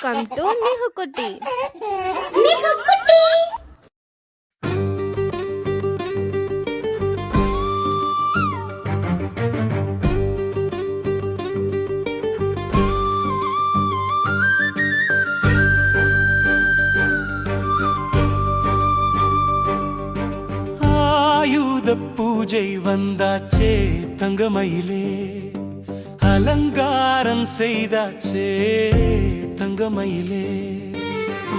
Welcome to மிகு குட்டி. ஆயுத பூஜை வந்தாச்சே தங்கமயிலே, அலங்காரம் செய்தாச்சே தங்கமயிலே.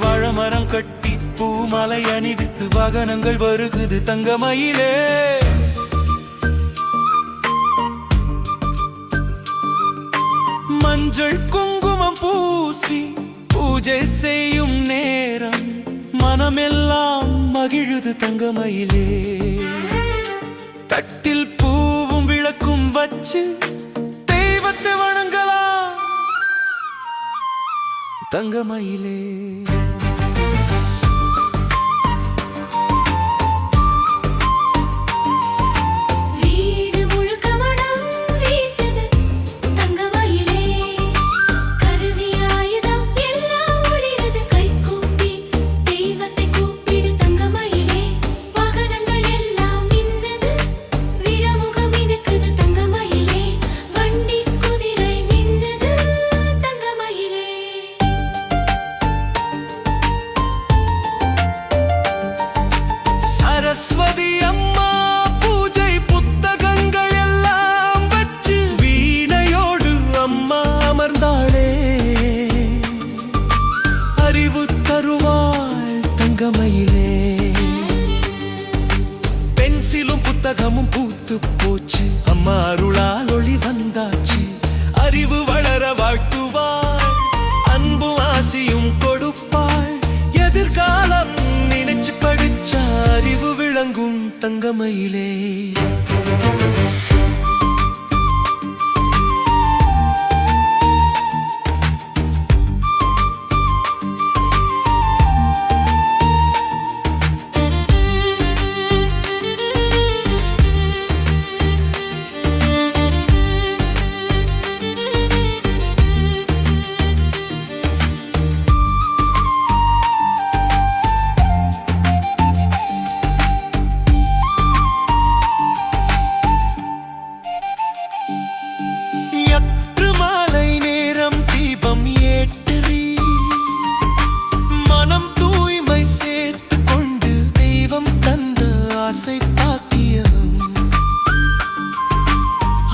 வாழமரம் கட்டி பூமலை அணிவித்து வாகனங்கள் வருகுது தங்கமயிலே. மஞ்சள் குங்குமம் பூசி பூஜை செய்யும் நேரம் மனமெல்லாம் மகிழுது தங்கமயிலே. தட்டில் பூவும் விளக்கும் வச்சு தெய்வத்தை வணங்கலாம் தங்கமயிலே. சரஸ்வதி அம்மா பூஜை புத்தகங்கள் எல்லாம் வச்சு வீணையோடு அம்மா அமர்ந்தாளே. அறிவு தருவாள் தங்கமயிலே. பென்சிலும் புத்தகமும் பூத்து போச்சு, அம்மா அருளால் ஒளி வந்தாச்சு. அறிவு வளர வாழ்த்துவாள், அன்பு ஆசியும் கொடுப்பாள். எதிர்காலம் நினைச்சு படிச்ச அறிவு விளங்கும் தங்கமயிலே.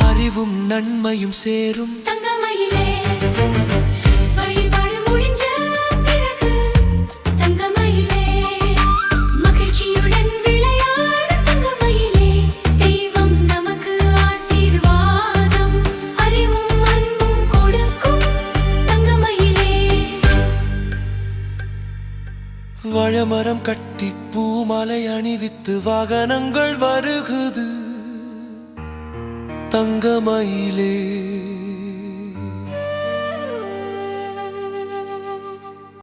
அறிவும் நன்மையும் சேரும் தங்கமயிலே. வழிபாடு முடிஞ்ச பிறகு தங்கமயிலே மகிழ்ச்சியுடன் விளையாட தங்கமயிலே. தெய்வம் நமக்கு ஆசீர்வாதம், அறிவும் அன்பும் கொடுக்கும் தங்கமயிலே. வாழமரம் கட்டி பூமாலை அணிவித்து வாகனங்கள் வருகுது தங்கமயிலே.